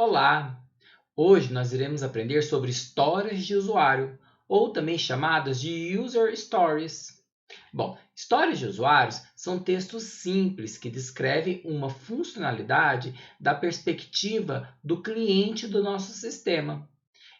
Olá! Hoje nós iremos aprender sobre histórias de usuário, ou também chamadas de User Stories. Bom, histórias de usuários são textos simples que descrevem uma funcionalidade da perspectiva do cliente do nosso sistema.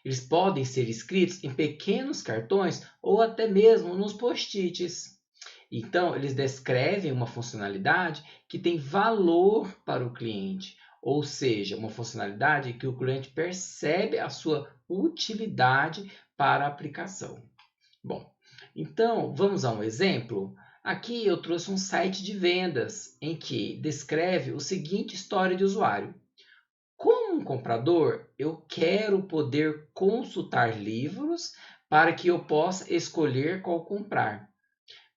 Eles podem ser escritos em pequenos cartões ou até mesmo nos post-its. Então, eles descrevem uma funcionalidade que tem valor para o cliente, ou seja, uma funcionalidade que o cliente percebe a sua utilidade para a aplicação. Bom, então vamos a um exemplo. Aqui eu trouxe um site de vendas em que descreve o seguinte história de usuário. Como um comprador, eu quero poder consultar livros para que eu possa escolher qual comprar.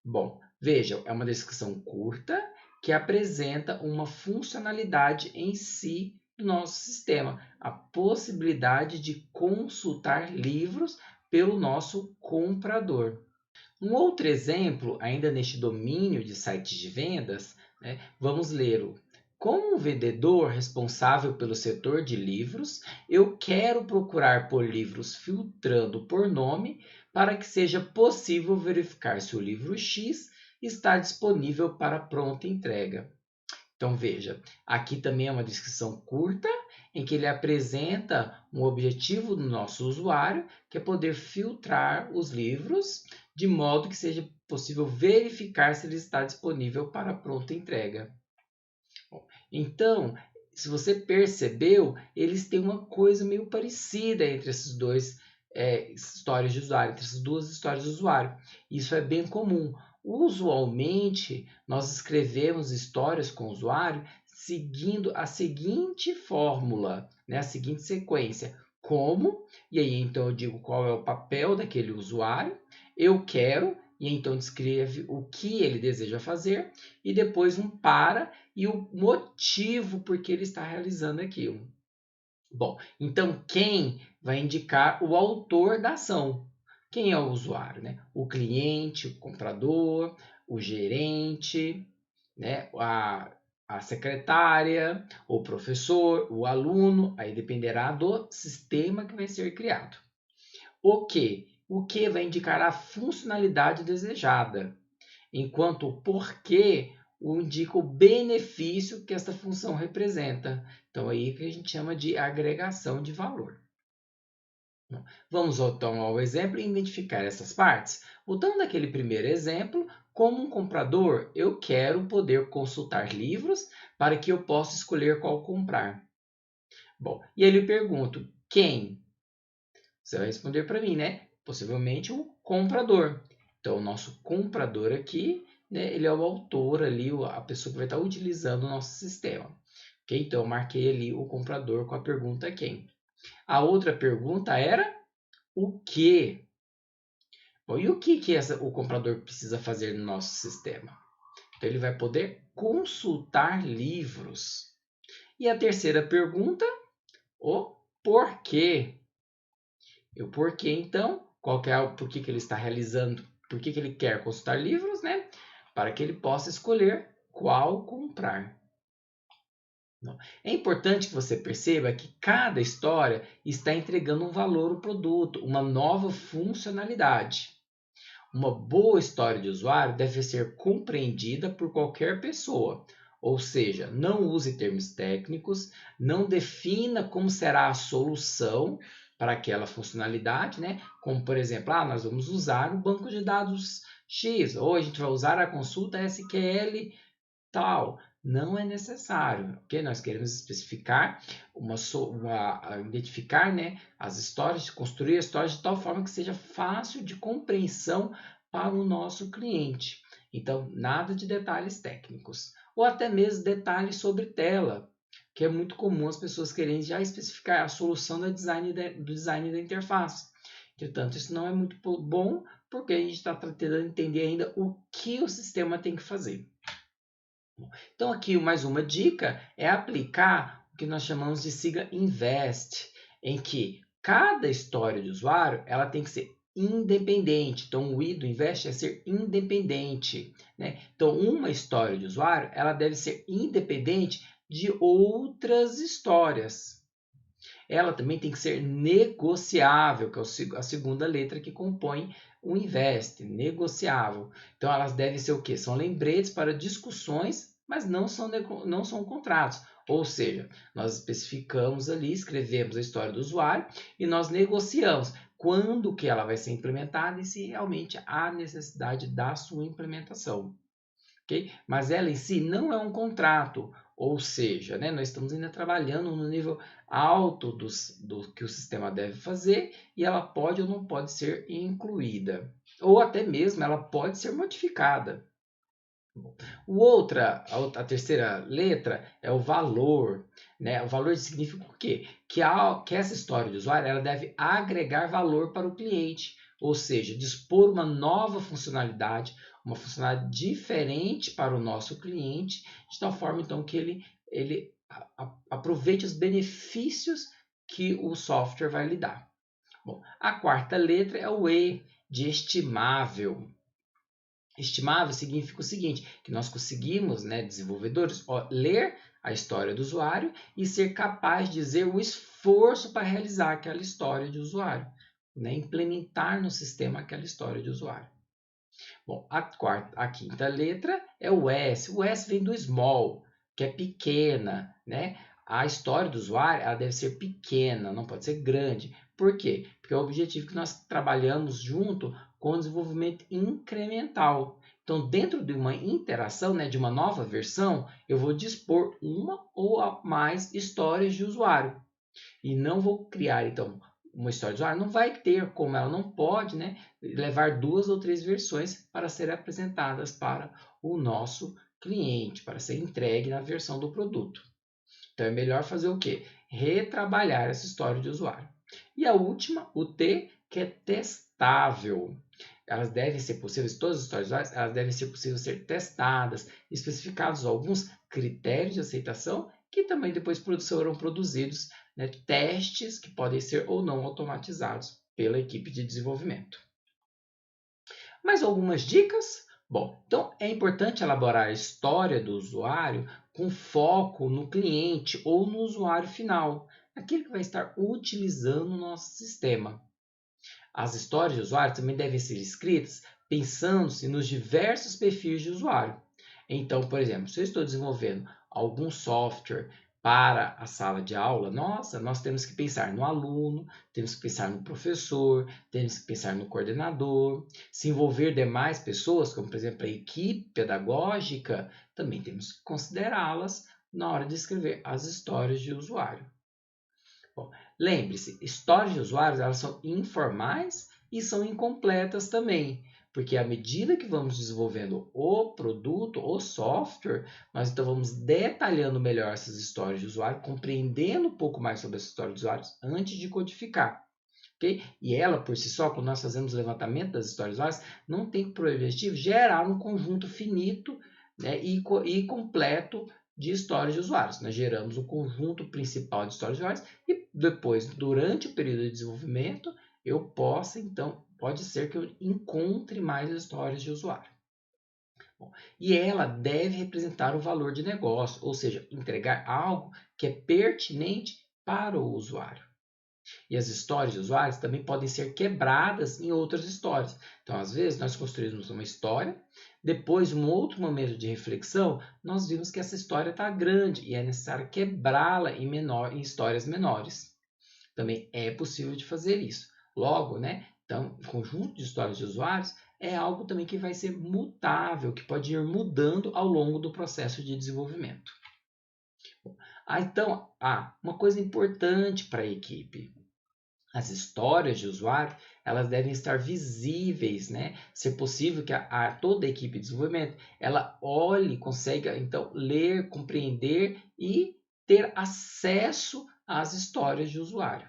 Bom, vejam, é uma descrição curta que apresenta uma funcionalidade em si do nosso sistema, a possibilidade de consultar livros pelo nosso comprador. Um outro exemplo, ainda neste domínio de sites de vendas, né, vamos ler. Como um vendedor responsável pelo setor de livros, eu quero procurar por livros filtrando por nome para que seja possível verificar se o livro X está disponível para pronta entrega. Então veja, aqui também é uma descrição curta em que ele apresenta um objetivo do nosso usuário, que é poder filtrar os livros de modo que seja possível verificar se ele está disponível para pronta entrega. Então, se você percebeu, eles têm uma coisa meio parecida entre esses dois histórias de usuário, entre essas duas histórias de usuário. Isso é bem comum. Usualmente, nós escrevemos histórias com o usuário seguindo a seguinte fórmula, né? A seguinte sequência. Como, e aí então eu digo qual é o papel daquele usuário, eu quero, e então descreve o que ele deseja fazer, e depois um para e o motivo por que ele está realizando aquilo. Bom, então quem vai indicar o autor da ação? Quem é o usuário, né? O cliente, o comprador, o gerente, né? A secretária, o professor, o aluno, aí dependerá do sistema que vai ser criado. O que? O que vai indicar a funcionalidade desejada, enquanto o porquê indica o benefício que essa função representa. Então, aí que a gente chama de agregação de valor. Vamos então ao exemplo e identificar essas partes. Voltando àquele primeiro exemplo, como um comprador, eu quero poder consultar livros para que eu possa escolher qual comprar. Bom, e aí eu pergunto, quem? Você vai responder para mim, né? Possivelmente o comprador. Então, o nosso comprador aqui, né, ele é o autor ali, a pessoa que vai estar utilizando o nosso sistema. Ok? Então, eu marquei ali o comprador com a pergunta quem. A outra pergunta era o que? Bom, e o que o comprador precisa fazer no nosso sistema? Então, ele vai poder consultar livros. E a terceira pergunta, o porquê. E o porquê, então, qual que é o porquê que ele está realizando, por que ele quer consultar livros, né? Para que ele possa escolher qual comprar. É importante que você perceba que cada história está entregando um valor ao produto, uma nova funcionalidade. Uma boa história de usuário deve ser compreendida por qualquer pessoa, ou seja, não use termos técnicos, não defina como será a solução para aquela funcionalidade, né? Como por exemplo, nós vamos usar o banco de dados X, ou a gente vai usar a consulta SQL tal. Não é necessário, ok? Nós queremos especificar, identificar, né, as histórias, construir histórias de tal forma que seja fácil de compreensão para o nosso cliente. Então, nada de detalhes técnicos. Ou até mesmo detalhes sobre tela, que é muito comum as pessoas querem já especificar a solução do design da interface. Entretanto, isso não é muito bom, porque a gente está tentando entender ainda o que o sistema tem que fazer. Então, aqui mais uma dica é aplicar o que nós chamamos de sigla INVEST, em que cada história de usuário ela tem que ser independente. Então, o I do INVEST é ser independente, né? Então, uma história de usuário ela deve ser independente de outras histórias. Ela também tem que ser negociável, que é a segunda letra que compõe o invest, negociável. Então elas devem ser o quê? São lembretes para discussões, mas não são contratos. Ou seja, nós especificamos ali, escrevemos a história do usuário e nós negociamos quando que ela vai ser implementada e se realmente há necessidade da sua implementação. Okay? Mas ela em si não é um contrato, ou seja, né, nós estamos ainda trabalhando no nível alto do que o sistema deve fazer e ela pode ou não pode ser incluída, ou até mesmo ela pode ser modificada. A terceira letra é o valor. Né? O valor significa o quê? Que essa história de usuário ela deve agregar valor para o cliente, ou seja, dispor uma nova funcionalidade, uma funcionalidade diferente para o nosso cliente, de tal forma então que ele aproveite os benefícios que o software vai lhe dar. Bom, a quarta letra é o E, de estimável. Estimável significa o seguinte, que nós conseguimos, né, desenvolvedores, ler a história do usuário e ser capaz de dizer o esforço para realizar aquela história de usuário, né, implementar no sistema aquela história de usuário. Bom, a quinta letra é o S. O S vem do small, que é pequena, né? A história do usuário ela deve ser pequena, não pode ser grande. Por quê? Porque é o objetivo que nós trabalhamos junto com o desenvolvimento incremental. Então, dentro de uma interação, né, de uma nova versão, eu vou dispor uma ou mais histórias de usuário. E não vou criar, então, uma história de usuário. Não vai ter como, ela não pode, né, levar 2 ou 3 versões para serem apresentadas para o nosso cliente, para ser entregue na versão do produto. Então, é melhor fazer o quê? Retrabalhar essa história de usuário. E a última, o T, que é testável. Elas devem ser possíveis, todas as histórias usuários, elas devem ser possíveis ser testadas, especificados alguns critérios de aceitação que também depois serão produzidos, né, testes que podem ser ou não automatizados pela equipe de desenvolvimento. Mais algumas dicas? Bom, então é importante elaborar a história do usuário com foco no cliente ou no usuário final, aquele que vai estar utilizando o nosso sistema. As histórias de usuário também devem ser escritas pensando-se nos diversos perfis de usuário. Então, por exemplo, se eu estou desenvolvendo algum software para a sala de aula, nós temos que pensar no aluno, temos que pensar no professor, temos que pensar no coordenador, se envolver demais pessoas, como por exemplo a equipe pedagógica, também temos que considerá-las na hora de escrever as histórias de usuário. Bom, lembre-se, histórias de usuários elas são informais e são incompletas também, porque à medida que vamos desenvolvendo o produto, o software, nós então vamos detalhando melhor essas histórias de usuário, compreendendo um pouco mais sobre essa história de usuários antes de codificar. Okay? E ela, por si só, quando nós fazemos o levantamento das histórias de usuários, não tem por objetivo gerar um conjunto finito, né, e completo de histórias de usuários. Nós geramos o conjunto principal de histórias de usuários e depois, durante o período de desenvolvimento, eu possa, então, pode ser que eu encontre mais histórias de usuário. Bom, e ela deve representar o valor de negócio, ou seja, entregar algo que é pertinente para o usuário. E as histórias de usuários também podem ser quebradas em outras histórias. Então, às vezes, nós construímos uma história, depois, um outro momento de reflexão, nós vimos que essa história está grande e é necessário quebrá-la em histórias menores. Também é possível de fazer isso. Logo, né? Então, o conjunto de histórias de usuários é algo também que vai ser mutável, que pode ir mudando ao longo do processo de desenvolvimento. Então, uma coisa importante para a equipe. As histórias de usuário elas devem estar visíveis, né? Se possível que toda a equipe de desenvolvimento ela olhe, consiga então ler, compreender e ter acesso às histórias de usuário.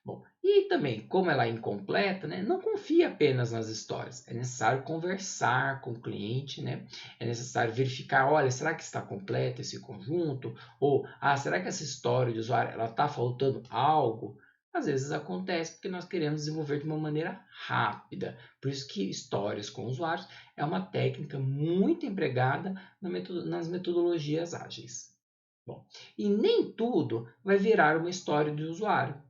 Bom, e também, como ela é incompleta, né, não confie apenas nas histórias. É necessário conversar com o cliente, né? É necessário verificar, olha, será que está completo esse conjunto? Ou, será que essa história de usuário ela está faltando algo? Às vezes acontece porque nós queremos desenvolver de uma maneira rápida. Por isso que histórias com usuários é uma técnica muito empregada nas metodologias ágeis. Bom, e nem tudo vai virar uma história de usuário.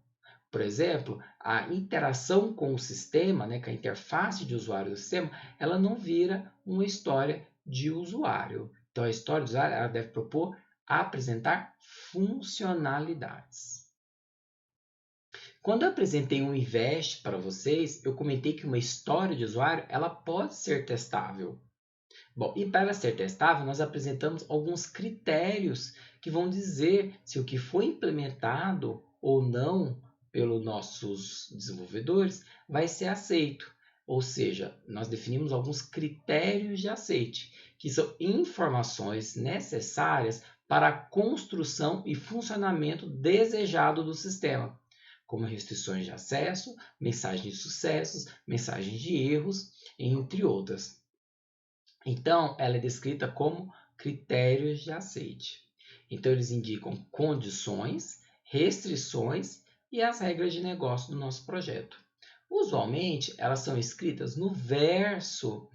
Por exemplo, a interação com o sistema, né, com a interface de usuário do sistema, ela não vira uma história de usuário. Então, a história de usuário ela deve propor apresentar funcionalidades. Quando eu apresentei um invest para vocês, eu comentei que uma história de usuário ela pode ser testável. Bom, e para ser testável, nós apresentamos alguns critérios que vão dizer se o que foi implementado ou não pelos nossos desenvolvedores vai ser aceito. Ou seja, nós definimos alguns critérios de aceite, que são informações necessárias para a construção e funcionamento desejado do sistema, como restrições de acesso, mensagens de sucessos, mensagens de erros, entre outras. Então, ela é descrita como critérios de aceite. Então, eles indicam condições, restrições e as regras de negócio do nosso projeto. Usualmente, elas são escritas no verso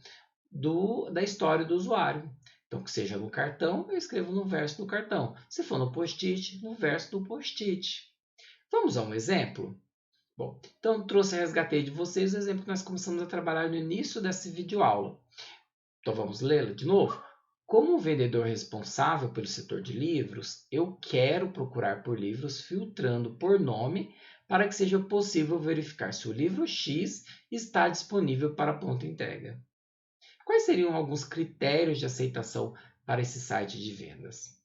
da história do usuário. Então, que seja no cartão, eu escrevo no verso do cartão. Se for no post-it, no verso do post-it. Vamos a um exemplo? Bom, então trouxe resgatei de vocês o exemplo que nós começamos a trabalhar no início dessa videoaula. Então vamos lê-la de novo? Como vendedor responsável pelo setor de livros, eu quero procurar por livros filtrando por nome para que seja possível verificar se o livro X está disponível para pronta entrega. Quais seriam alguns critérios de aceitação para esse site de vendas?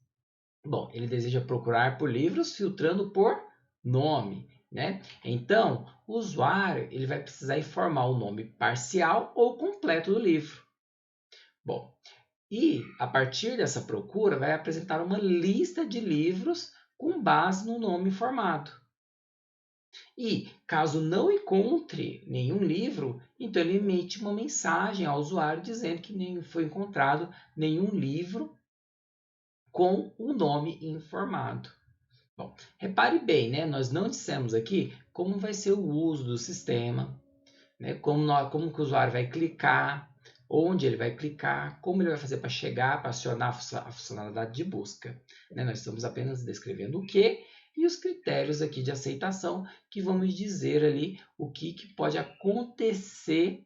Bom, ele deseja procurar por livros filtrando por nome, né? Então, o usuário ele vai precisar informar o nome parcial ou completo do livro. Bom, e a partir dessa procura vai apresentar uma lista de livros com base no nome informado. E caso não encontre nenhum livro, então ele emite uma mensagem ao usuário dizendo que nem foi encontrado nenhum livro com o nome informado. Bom, repare bem, né? Nós não dissemos aqui como vai ser o uso do sistema, né? Como que o usuário vai clicar, onde ele vai clicar, como ele vai fazer para chegar, para acionar a funcionalidade de busca. Né? Nós estamos apenas descrevendo o que e os critérios aqui de aceitação que vamos dizer ali o que pode acontecer,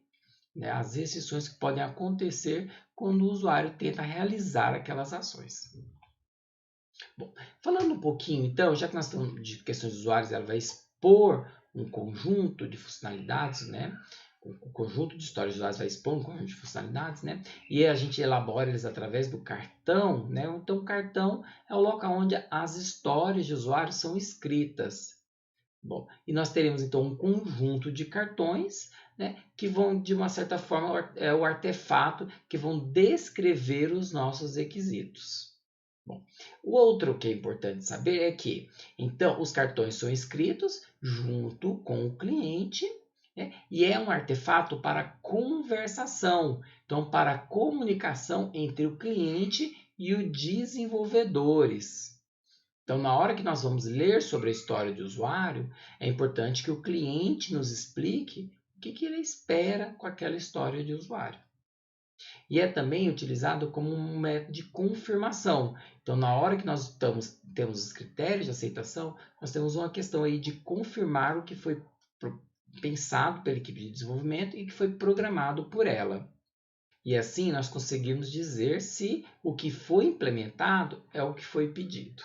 né? As restrições que podem acontecer quando o usuário tenta realizar aquelas ações. Bom, falando um pouquinho, então, já que nós estamos de questões de usuários, ela vai expor um conjunto de funcionalidades, né? O conjunto de histórias de usuários vai expor um conjunto de funcionalidades, né? E a gente elabora eles através do cartão, né? Então, o cartão é o local onde as histórias de usuários são escritas. Bom, e nós teremos então um conjunto de cartões, né, que vão, de uma certa forma, é o artefato que vão descrever os nossos requisitos. Bom, o outro que é importante saber é que, então, os cartões são escritos junto com o cliente, né, e é um artefato para conversação, então, para comunicação entre o cliente e os desenvolvedores. Então, na hora que nós vamos ler sobre a história do usuário, é importante que o cliente nos explique o que ele espera com aquela história de usuário. E é também utilizado como um método de confirmação. Então, na hora que nós temos os critérios de aceitação, nós temos uma questão aí de confirmar o que foi pensado pela equipe de desenvolvimento e que foi programado por ela. E assim nós conseguimos dizer se o que foi implementado é o que foi pedido.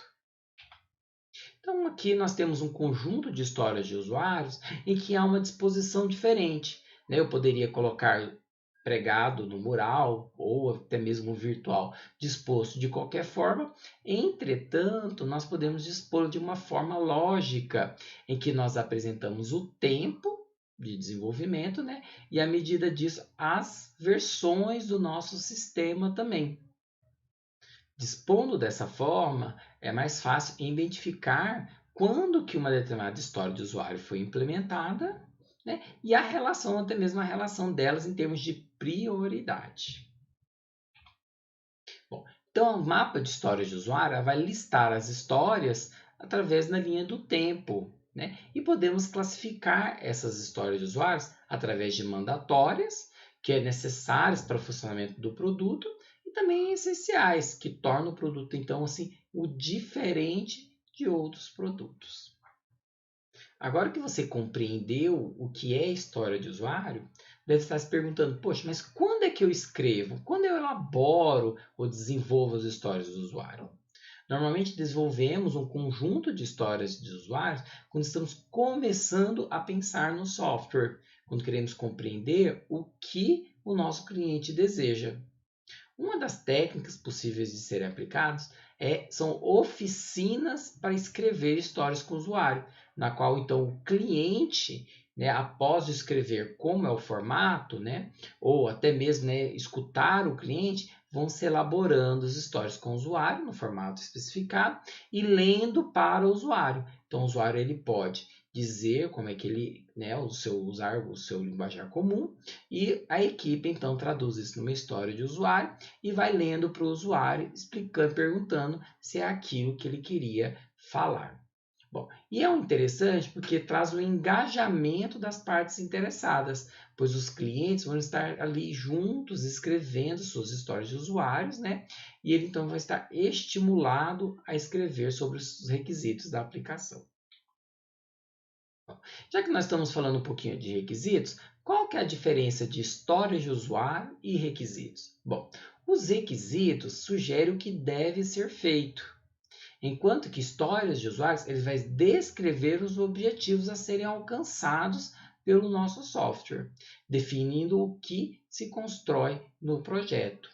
Então, aqui nós temos um conjunto de histórias de usuários em que há uma disposição diferente. Eu poderia colocar pregado no mural ou até mesmo virtual, disposto de qualquer forma. Entretanto, nós podemos dispor de uma forma lógica, em que nós apresentamos o tempo de desenvolvimento, né? E à medida disso, as versões do nosso sistema também. Dispondo dessa forma, é mais fácil identificar quando que uma determinada história de usuário foi implementada, né? E a relação, até mesmo a relação delas em termos de prioridade. Bom, então, o mapa de histórias de usuário vai listar as histórias através da linha do tempo, né? E podemos classificar essas histórias de usuários através de mandatórias, que é necessárias para o funcionamento do produto, e também essenciais, que tornam o produto, então, assim, o diferente de outros produtos. Agora que você compreendeu o que é história de usuário, deve estar se perguntando, poxa, mas quando é que eu escrevo? Quando eu elaboro ou desenvolvo as histórias do usuário? Normalmente desenvolvemos um conjunto de histórias de usuários quando estamos começando a pensar no software, quando queremos compreender o que o nosso cliente deseja. Uma das técnicas possíveis de serem aplicadas são oficinas para escrever histórias com o usuário, na qual então o cliente, né, após escrever como é o formato, né, ou até mesmo, né, escutar o cliente, vão se elaborando as histórias com o usuário no formato especificado e lendo para o usuário. Então o usuário ele pode dizer como é que ele, né, usar o seu linguajar comum e a equipe então traduz isso numa história de usuário e vai lendo para o usuário, explicando, perguntando se é aquilo que ele queria falar. Bom, e é interessante porque traz o engajamento das partes interessadas, pois os clientes vão estar ali juntos escrevendo suas histórias de usuários, né? E ele então vai estar estimulado a escrever sobre os requisitos da aplicação. Já que nós estamos falando um pouquinho de requisitos, qual que é a diferença de história de usuário e requisitos? Bom, os requisitos sugerem o que deve ser feito, enquanto que histórias de usuários ele vai descrever os objetivos a serem alcançados pelo nosso software, definindo o que se constrói no projeto.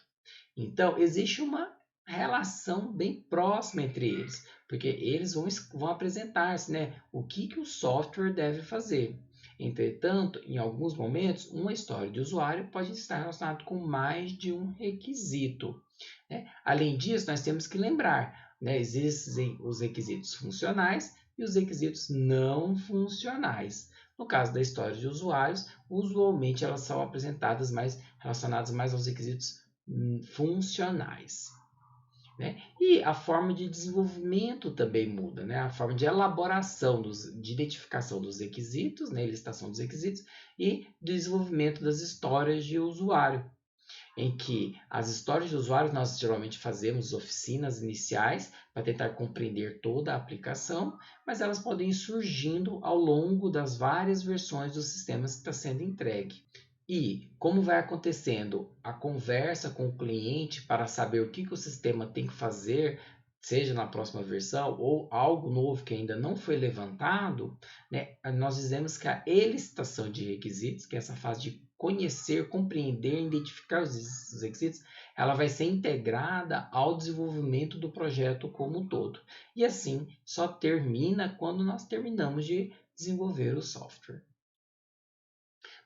Então, existe uma relação bem próxima entre eles, porque eles vão apresentar-se, né, o que o software deve fazer. Entretanto, em alguns momentos, uma história de usuário pode estar relacionada com mais de um requisito, né? Além disso, nós temos que lembrar, né, existem os requisitos funcionais e os requisitos não funcionais. No caso da história de usuários, usualmente elas são apresentadas relacionadas mais aos requisitos funcionais. Né? E a forma de desenvolvimento também muda, né? A forma de elaboração, de identificação dos requisitos, né? Listação dos requisitos e desenvolvimento das histórias de usuário, em que as histórias de usuário nós geralmente fazemos oficinas iniciais para tentar compreender toda a aplicação, mas elas podem ir surgindo ao longo das várias versões dos sistemas que está sendo entregue. E como vai acontecendo a conversa com o cliente para saber o que o sistema tem que fazer, seja na próxima versão ou algo novo que ainda não foi levantado, né, nós dizemos que a elicitação de requisitos, que é essa fase de conhecer, compreender, identificar os requisitos, ela vai ser integrada ao desenvolvimento do projeto como um todo. E assim, só termina quando nós terminamos de desenvolver o software.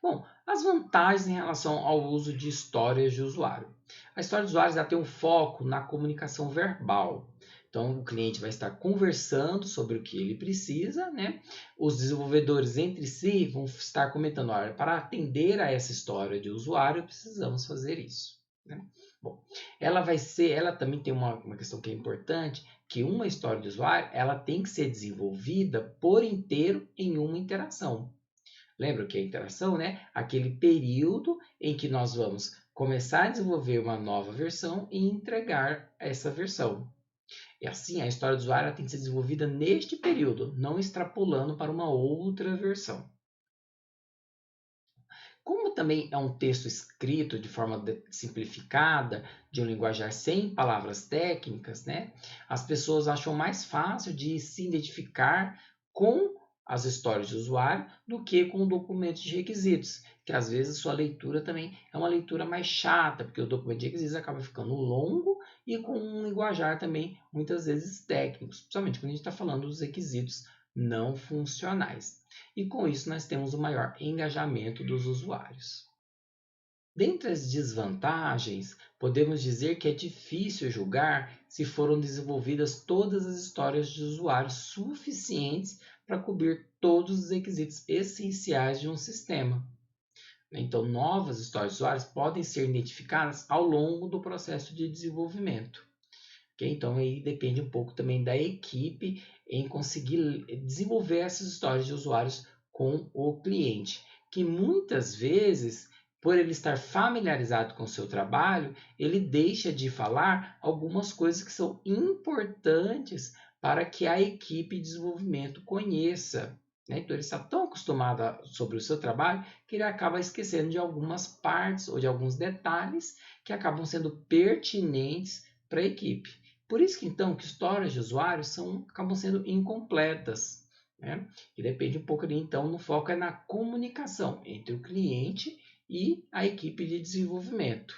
Bom, as vantagens em relação ao uso de histórias de usuário. A história de usuário já tem um foco na comunicação verbal. Então, o cliente vai estar conversando sobre o que ele precisa, né? Os desenvolvedores entre si vão estar comentando, olha, para atender a essa história de usuário, precisamos fazer isso, né? Bom, ela também tem uma questão que é importante, que uma história de usuário, ela tem que ser desenvolvida por inteiro em uma interação. Lembra que a interação, né? Aquele período em que nós vamos começar a desenvolver uma nova versão e entregar essa versão. E assim, a história do usuário tem que ser desenvolvida neste período, não extrapolando para uma outra versão. Como também é um texto escrito de forma simplificada, de um linguajar sem palavras técnicas, né? As pessoas acham mais fácil de se identificar com as histórias de usuário do que com o documento de requisitos, que às vezes sua leitura também é uma leitura mais chata, porque o documento de requisitos acaba ficando longo e com um linguajar também muitas vezes técnico, principalmente quando a gente está falando dos requisitos não funcionais. E com isso nós temos o maior engajamento dos usuários. Dentre as desvantagens, podemos dizer que é difícil julgar se foram desenvolvidas todas as histórias de usuários suficientes para cobrir todos os requisitos essenciais de um sistema. Então, novas histórias de usuários podem ser identificadas ao longo do processo de desenvolvimento. Okay? Então, aí depende um pouco também da equipe em conseguir desenvolver essas histórias de usuários com o cliente, que muitas vezes por ele estar familiarizado com o seu trabalho, ele deixa de falar algumas coisas que são importantes para que a equipe de desenvolvimento conheça. Né? Então, ele está tão acostumado sobre o seu trabalho que ele acaba esquecendo de algumas partes ou de alguns detalhes que acabam sendo pertinentes para a equipe. Por isso que, então, que histórias de usuários acabam sendo incompletas. Né? E depende um pouco ali, então, no foco é na comunicação entre o cliente e a equipe de desenvolvimento.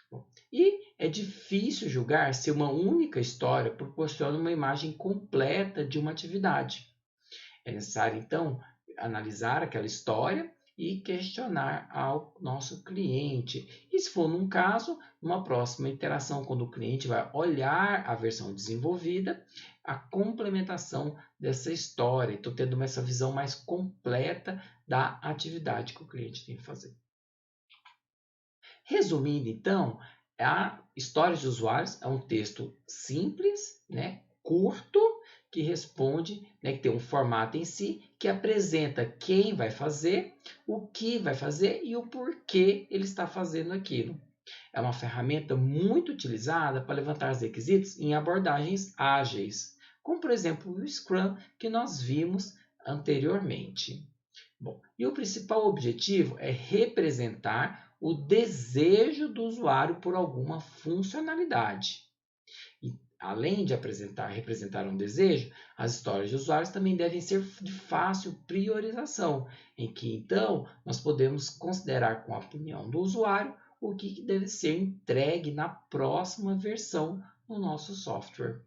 Bom, e é difícil julgar se uma única história proporciona uma imagem completa de uma atividade. É necessário, então, analisar aquela história e questionar ao nosso cliente. E se for num caso, numa próxima interação, quando o cliente vai olhar a versão desenvolvida, a complementação dessa história. Estou tendo essa visão mais completa da atividade que o cliente tem que fazer. Resumindo, então, a história de usuários é um texto simples, né, curto, que responde, né, que tem um formato em si, que apresenta quem vai fazer, o que vai fazer e o porquê ele está fazendo aquilo. É uma ferramenta muito utilizada para levantar os requisitos em abordagens ágeis, como por exemplo o Scrum que nós vimos anteriormente. Bom, e o principal objetivo é representar o desejo do usuário por alguma funcionalidade. E, além de representar um desejo, as histórias de usuários também devem ser de fácil priorização, em que então nós podemos considerar com a opinião do usuário o que deve ser entregue na próxima versão do nosso software.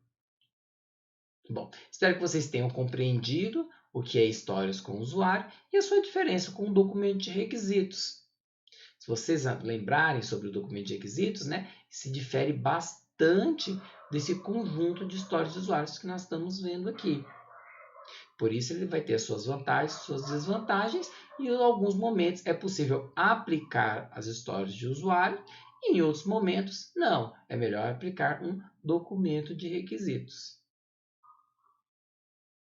Bom, espero que vocês tenham compreendido o que é histórias com o usuário e a sua diferença com o documento de requisitos. Se vocês lembrarem sobre o documento de requisitos, né, se difere bastante desse conjunto de histórias de usuários que nós estamos vendo aqui. Por isso, ele vai ter suas vantagens, suas desvantagens, e em alguns momentos é possível aplicar as histórias de usuário, e em outros momentos, não. É melhor aplicar um documento de requisitos.